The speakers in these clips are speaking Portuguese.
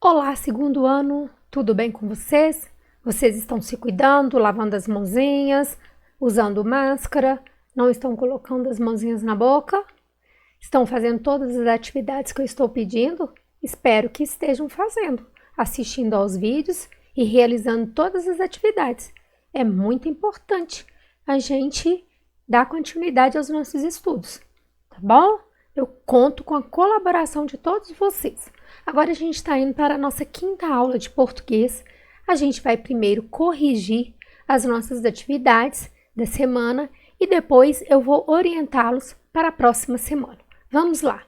Olá, segundo ano, tudo bem com vocês? Vocês estão se cuidando, lavando as mãozinhas, usando máscara, não estão colocando as mãozinhas na boca? Estão fazendo todas as atividades que eu estou pedindo? Espero que estejam fazendo, assistindo aos vídeos e realizando todas as atividades. É muito importante a gente dar continuidade aos nossos estudos, tá bom? Eu conto com a colaboração de todos vocês. Agora a gente está indo para a nossa quinta aula de português. A gente vai primeiro corrigir as nossas atividades da semana e depois eu vou orientá-los para a próxima semana. Vamos lá!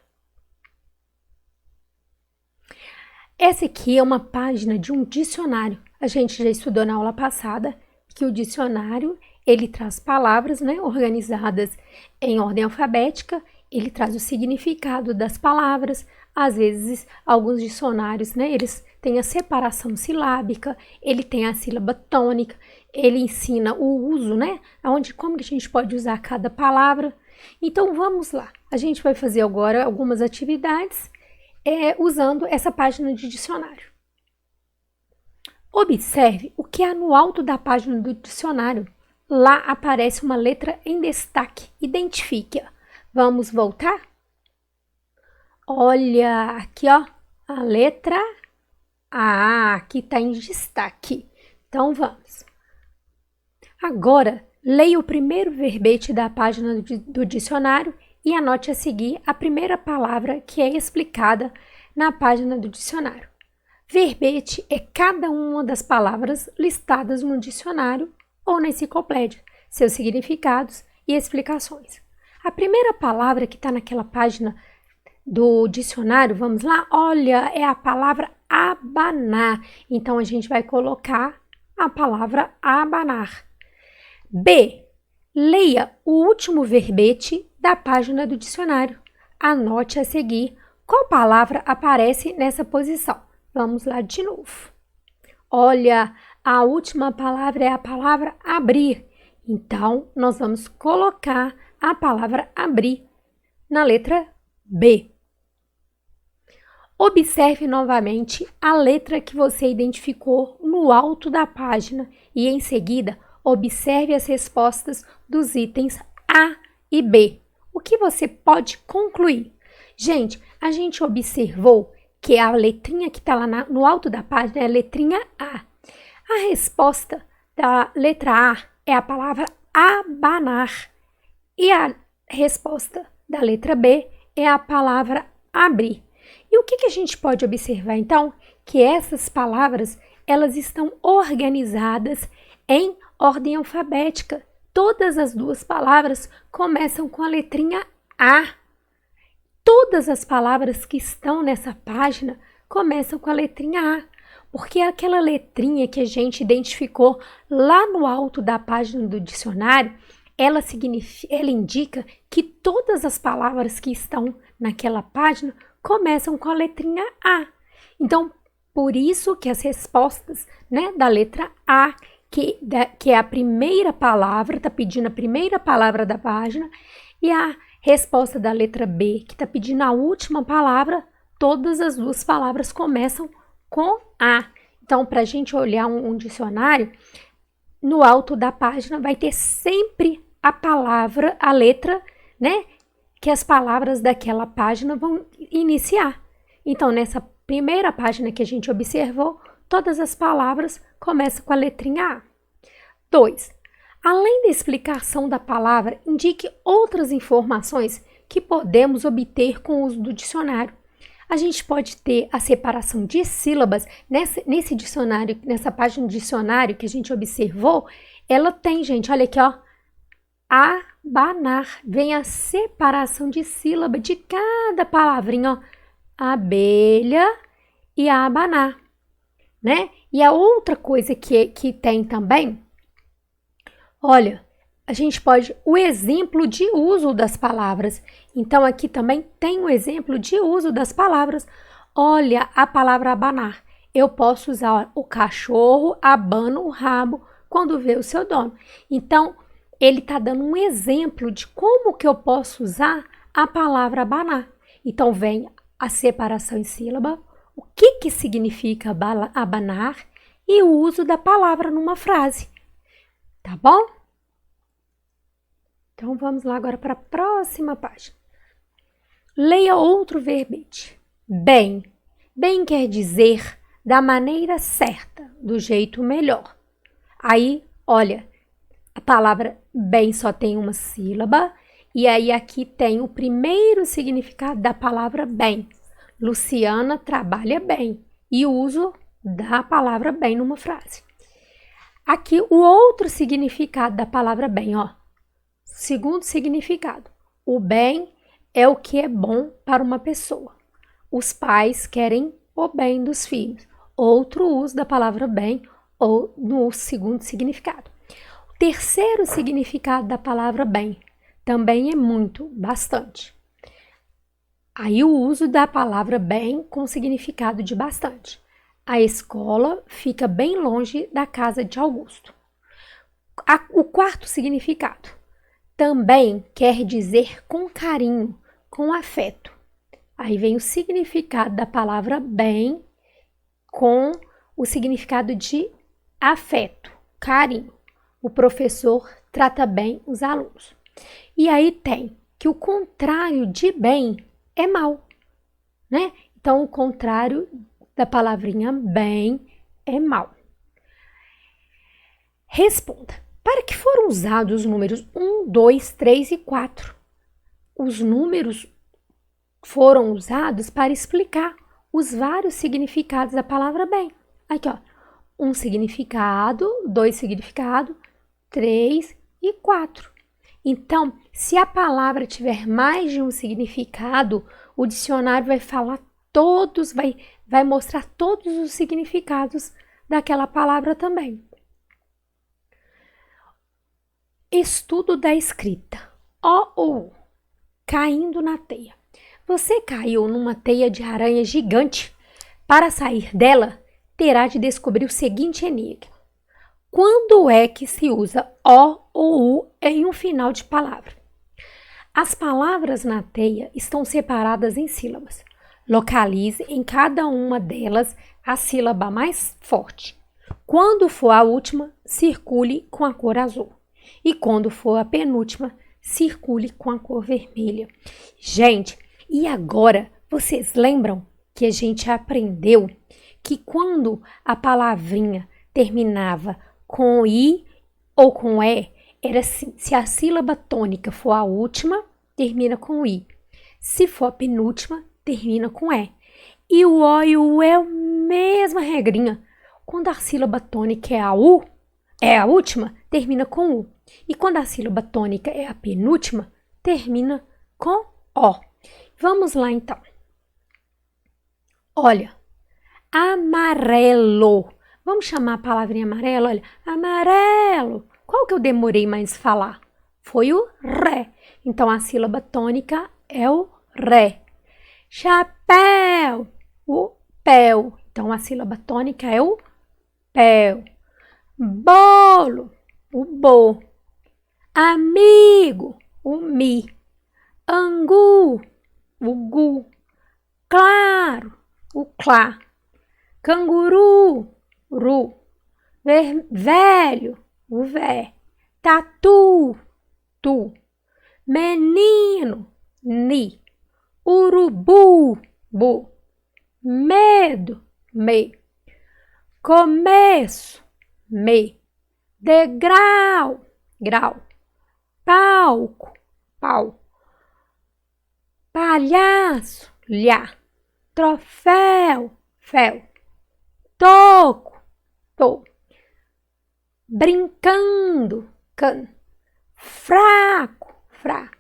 Essa aqui é uma página de um dicionário. A gente já estudou na aula passada que o dicionário ele traz palavras, organizadas em ordem alfabética. Ele traz o significado das palavras. Às vezes, alguns dicionários, eles têm a separação silábica, ele tem a sílaba tônica, ele ensina o uso, como que a gente pode usar cada palavra. Então, vamos lá. A gente vai fazer agora algumas atividades usando essa página de dicionário. Observe o que há no alto da página do dicionário. Lá aparece uma letra em destaque. Identifique-a. Vamos voltar? Olha, aqui ó, a letra A, que está em destaque. Então, vamos. Agora, leia o primeiro verbete da página do dicionário e anote a seguir a primeira palavra que é explicada na página do dicionário. Verbete é cada uma das palavras listadas no dicionário ou na enciclopédia, seus significados e explicações. A primeira palavra que está naquela página do dicionário, vamos lá? Olha, é a palavra abanar. Então, a gente vai colocar a palavra abanar. B. Leia o último verbete da página do dicionário. Anote a seguir qual palavra aparece nessa posição. Vamos lá de novo. Olha, a última palavra é a palavra abrir. Então, nós vamos colocar a palavra abrir na letra B. Observe novamente a letra que você identificou no alto da página e, em seguida, observe as respostas dos itens A e B. O que você pode concluir? Gente, a gente observou que a letrinha que está lá no alto da página é a letrinha A. A resposta da letra A é a palavra abanar. E a resposta da letra B é a palavra abrir. E o que a gente pode observar, então? Que essas palavras, elas estão organizadas em ordem alfabética. Todas as duas palavras começam com a letrinha A. Todas as palavras que estão nessa página começam com a letrinha A, porque aquela letrinha que a gente identificou lá no alto da página do dicionário, ela indica que todas as palavras que estão naquela página começam com a letrinha A. Então, por isso que as respostas da letra A, que é a primeira palavra, está pedindo a primeira palavra da página, e a resposta da letra B, que está pedindo a última palavra, todas as duas palavras começam com A. Então, para a gente olhar um dicionário, no alto da página vai ter sempre a palavra, a letra, que as palavras daquela página vão iniciar. Então, nessa primeira página que a gente observou, todas as palavras começam com a letrinha A. 2. Além da explicação da palavra, indique outras informações que podemos obter com o uso do dicionário. A gente pode ter a separação de sílabas nesse dicionário, nessa página do dicionário que a gente observou, ela tem, gente, olha aqui, ó, abanar, vem a separação de sílaba de cada palavrinha, ó, abelha e abanar, E a outra coisa que tem também, olha, a gente pode, o exemplo de uso das palavras. Então, aqui também tem o exemplo de uso das palavras. Olha, a palavra abanar. Eu posso usar o cachorro abana o rabo quando vê o seu dono. Então, ele está dando um exemplo de como que eu posso usar a palavra abanar. Então, vem a separação em sílaba, o que significa abanar e o uso da palavra numa frase. Tá bom? Então, vamos lá agora para a próxima página. Leia outro verbete. Bem. Bem quer dizer da maneira certa, do jeito melhor. Aí, olha, a palavra bem só tem uma sílaba e aí aqui tem o primeiro significado da palavra bem. Luciana trabalha bem e uso da palavra bem numa frase. Aqui o outro significado da palavra bem, ó. Segundo significado, o bem é o que é bom para uma pessoa. Os pais querem o bem dos filhos. Outro uso da palavra bem ou no segundo significado. O terceiro significado da palavra bem também é muito, bastante. Aí o uso da palavra bem com significado de bastante. A escola fica bem longe da casa de Augusto. O quarto significado também quer dizer com carinho, com afeto. Aí vem o significado da palavra bem com o significado de afeto, carinho. O professor trata bem os alunos. E aí tem que o contrário de bem é mal, né? Então, o contrário da palavrinha bem é mal. Responda. Para que foram usados os números 1, 2, 3 e 4? Os números foram usados para explicar os vários significados da palavra bem. Aqui, ó. 1 significado, 2 significado, 3 e 4. Então, se a palavra tiver mais de um significado, o dicionário vai falar todos, vai mostrar todos os significados daquela palavra também. Estudo da escrita. O ou U, caindo na teia. Você caiu numa teia de aranha gigante. Para sair dela, terá de descobrir o seguinte enigma. Quando é que se usa O ou U em um final de palavra? As palavras na teia estão separadas em sílabas. Localize em cada uma delas a sílaba mais forte. Quando for a última, circule com a cor azul. E quando for a penúltima, circule com a cor vermelha. Gente, e agora vocês lembram que a gente aprendeu que quando a palavrinha terminava com I ou com E, era assim, se a sílaba tônica for a última, termina com I. Se for a penúltima, termina com E. E o O e o U é a mesma regrinha. Quando a sílaba tônica é a U, é a última, termina com U. E quando a sílaba tônica é a penúltima, termina com O. Vamos lá então. Olha, amarelo. Vamos chamar a palavrinha amarelo? Olha, amarelo. Qual que eu demorei mais a falar? Foi o ré. Então, a sílaba tônica é o ré. Chapéu, o péu. Então, a sílaba tônica é o péu. Bolo, o bo. Amigo, o mi. Angu, o gu. Claro, o clá. Canguru, ru. Velho, o vé. Tatu, tu. Menino, ni. Urubu, bu. Medo, me. Começo, me. Degrau, grau. Palco, pau. Palhaço, lhá. Troféu, fel. Toco, to. Brincando, can. Fraco, fra.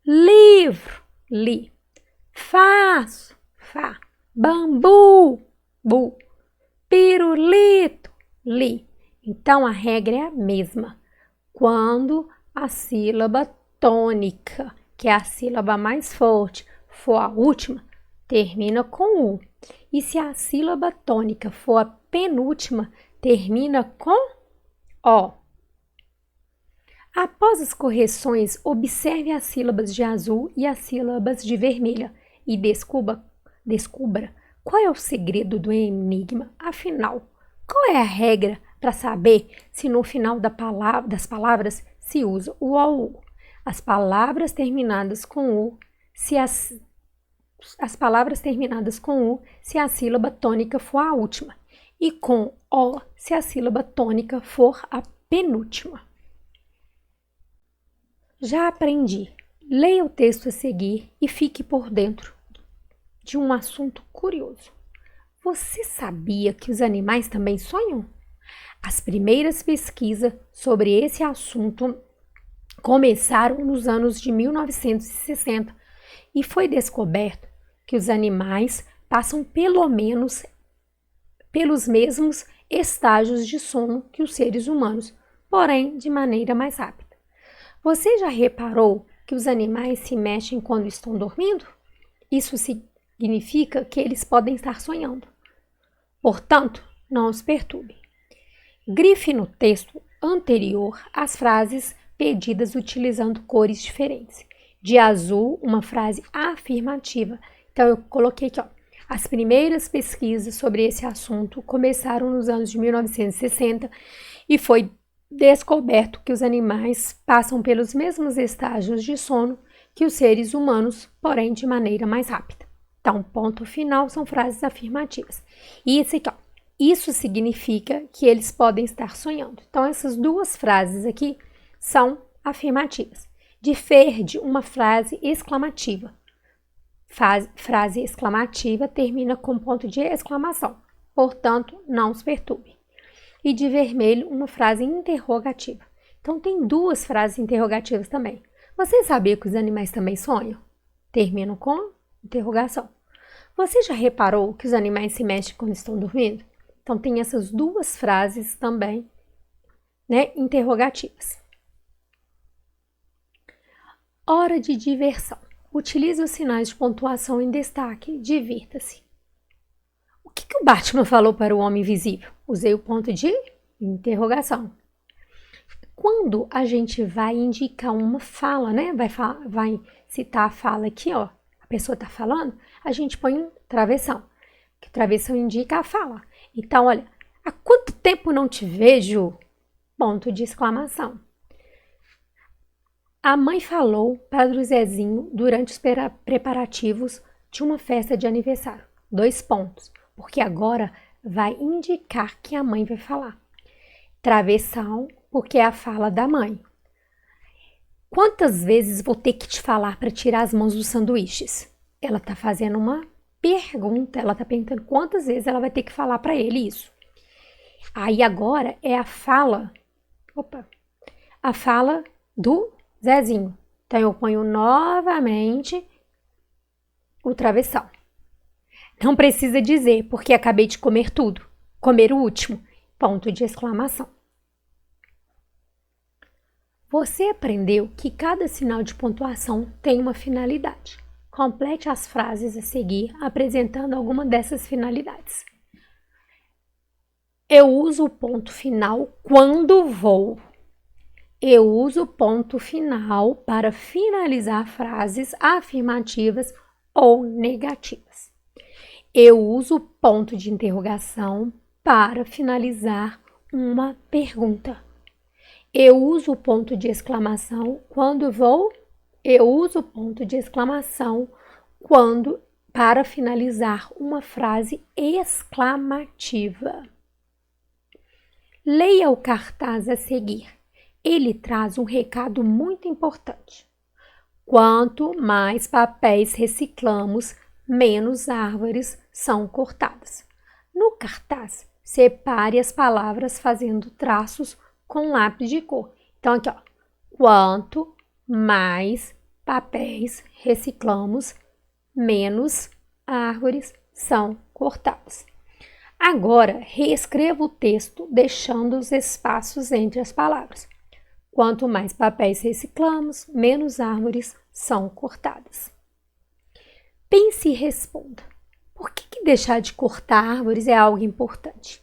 Livro, li. Faço, fá. Bambu, bu. Pirulito, li. Então, a regra é a mesma. Quando a sílaba tônica, que é a sílaba mais forte, for a última, termina com U. E se a sílaba tônica for a penúltima, termina com O. Após as correções, observe as sílabas de azul e as sílabas de vermelha e descubra Qual é o segredo do enigma? Afinal, qual é a regra para saber se no final das palavras se usa o ou u? As palavras terminadas com u, se as palavras terminadas com u, se a sílaba tônica for a última, e com o, se a sílaba tônica for a penúltima. Já aprendi. Leia o texto a seguir e fique por dentro de um assunto curioso. Você sabia que os animais também sonham? As primeiras pesquisas sobre esse assunto começaram nos anos de 1960 e foi descoberto que os animais passam pelo menos pelos mesmos estágios de sono que os seres humanos, porém de maneira mais rápida. Você já reparou que os animais se mexem quando estão dormindo? Isso significa que eles podem estar sonhando. Portanto, não os perturbe. Grife no texto anterior as frases pedidas utilizando cores diferentes. De azul, uma frase afirmativa. Então, eu coloquei aqui, ó. As primeiras pesquisas sobre esse assunto começaram nos anos de 1960 e foi descoberto que os animais passam pelos mesmos estágios de sono que os seres humanos, porém de maneira mais rápida. Então, ponto final são frases afirmativas. E esse aqui, ó, isso significa que eles podem estar sonhando. Então, essas duas frases aqui são afirmativas. Difere uma frase exclamativa. Frase exclamativa termina com ponto de exclamação. Portanto, não os perturbe. E de vermelho, uma frase interrogativa. Então, tem duas frases interrogativas também. Você sabia que os animais também sonham? Terminam com interrogação. Você já reparou que os animais se mexem quando estão dormindo? Então, tem essas duas frases também, né, interrogativas. Hora de diversão. Utilize os sinais de pontuação em destaque. Divirta-se. O que o Batman falou para o homem invisível? Usei o ponto de interrogação. Quando a gente vai indicar uma fala, né? Vai citar a fala aqui, ó. A pessoa está falando, a gente põe um travessão. Que travessão indica a fala. Então, olha, há quanto tempo não te vejo? Ponto de exclamação. A mãe falou para o Zezinho durante os preparativos de uma festa de aniversário. 2 pontos, porque agora vai indicar que a mãe vai falar. Travessão, porque é a fala da mãe. Quantas vezes vou ter que te falar para tirar as mãos dos sanduíches? Ela está fazendo uma pergunta, ela está perguntando quantas vezes ela vai ter que falar para ele isso. Aí agora é a fala do Zezinho. Então, eu ponho novamente o travessão. Não precisa dizer, porque acabei de comer tudo. Comer o último. Ponto de exclamação. Você aprendeu que cada sinal de pontuação tem uma finalidade. Complete as frases a seguir, apresentando alguma dessas finalidades. Eu uso o ponto final quando vou. Eu uso o ponto final para finalizar frases afirmativas ou negativas. Eu uso o ponto de interrogação para finalizar uma pergunta. Eu uso o ponto de exclamação quando vou. Eu uso o ponto de exclamação para finalizar uma frase exclamativa. Leia o cartaz a seguir. Ele traz um recado muito importante. Quanto mais papéis reciclamos, menos árvores são cortadas. No cartaz, separe as palavras fazendo traços com lápis de cor. Então, aqui, ó. Quanto mais papéis reciclamos, menos árvores são cortadas. Agora, reescreva o texto, deixando os espaços entre as palavras. Quanto mais papéis reciclamos, menos árvores são cortadas. Pense e responda. Por que deixar de cortar árvores é algo importante?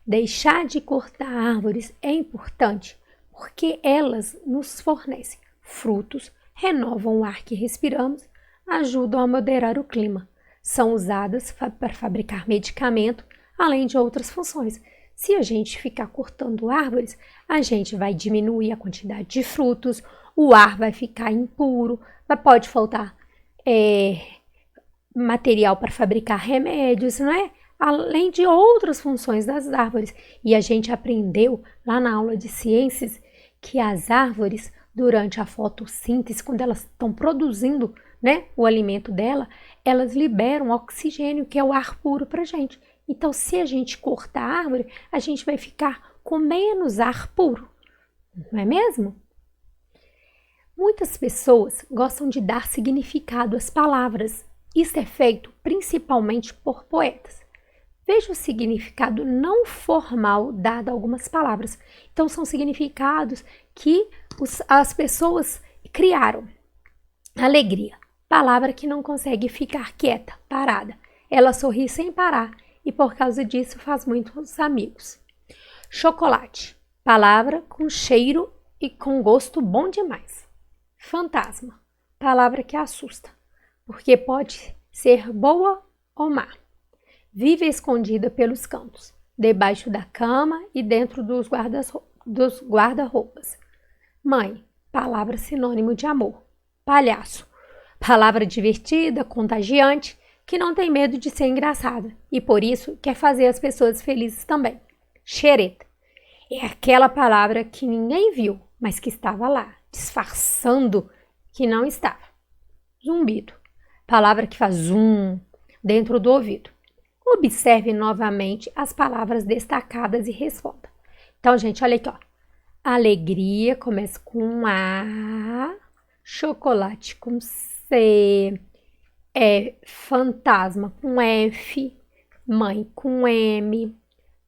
Deixar de cortar árvores é importante porque elas nos fornecem frutos, renovam o ar que respiramos, ajudam a moderar o clima. são usadas para fabricar medicamento, além de outras funções. Se a gente ficar cortando árvores, a gente vai diminuir a quantidade de frutos, o ar vai ficar impuro, pode faltar material para fabricar remédios, não é? Além de outras funções das árvores. E a gente aprendeu lá na aula de ciências que as árvores, durante a fotossíntese, quando elas estão produzindo, né, o alimento dela, elas liberam oxigênio, que é o ar puro para a gente. Então, se a gente cortar a árvore, a gente vai ficar com menos ar puro, não é mesmo? Muitas pessoas gostam de dar significado às palavras. Isso é feito principalmente por poetas. Veja o significado não formal dado a algumas palavras. Então, são significados que as pessoas criaram. Alegria, palavra que não consegue ficar quieta, parada. Ela sorri sem parar e por causa disso faz muitos amigos. Chocolate, palavra com cheiro e com gosto bom demais. Fantasma, palavra que assusta, porque pode ser boa ou má. Vive escondida pelos cantos, debaixo da cama e dentro dos guarda-roupas. Mãe, palavra sinônimo de amor. Palhaço, palavra divertida, contagiante, que não tem medo de ser engraçada e por isso quer fazer as pessoas felizes também. Xereta, é aquela palavra que ninguém viu, mas que estava lá, disfarçando que não estava. Zumbido, palavra que faz zoom dentro do ouvido. Observe novamente as palavras destacadas e responda. Então, gente, olha aqui, ó. Alegria começa com A, chocolate com C, fantasma com F, mãe com M,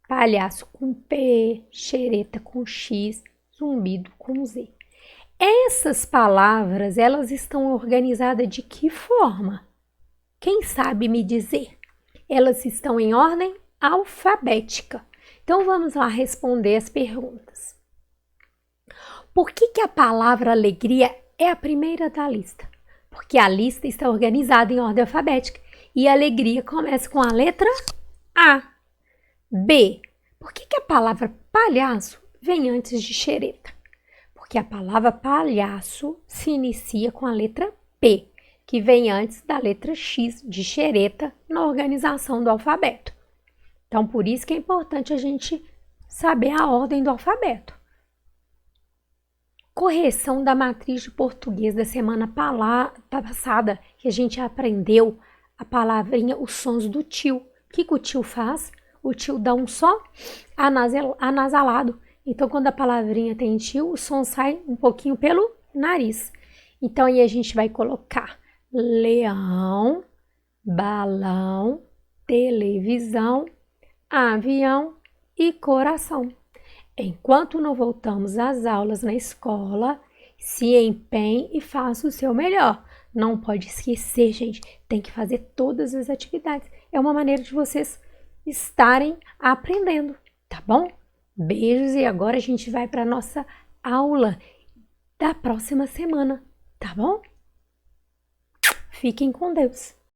palhaço com P, xereta com X, zumbido com Z. Essas palavras, elas estão organizadas de que forma? Quem sabe me dizer? Elas estão em ordem alfabética. Então, vamos lá responder as perguntas. Por que a palavra alegria é a primeira da lista? Porque a lista está organizada em ordem alfabética e a alegria começa com a letra A. B. Por que a palavra palhaço vem antes de xereta? Porque a palavra palhaço se inicia com a letra P, que vem antes da letra X de xereta na organização do alfabeto. Então, por isso que é importante a gente saber a ordem do alfabeto. Correção da matriz de português da semana passada, que a gente aprendeu a palavrinha, os sons do tio. O que o tio faz? O tio dá um só anasalado. Então, quando a palavrinha tem tio, o som sai um pouquinho pelo nariz. Então, aí a gente vai colocar leão, balão, televisão, avião e coração. Enquanto não voltamos às aulas na escola, se empenhe e faça o seu melhor. Não pode esquecer, gente, tem que fazer todas as atividades. É uma maneira de vocês estarem aprendendo, tá bom? Beijos e agora a gente vai para a nossa aula da próxima semana, tá bom? Fiquem com Deus.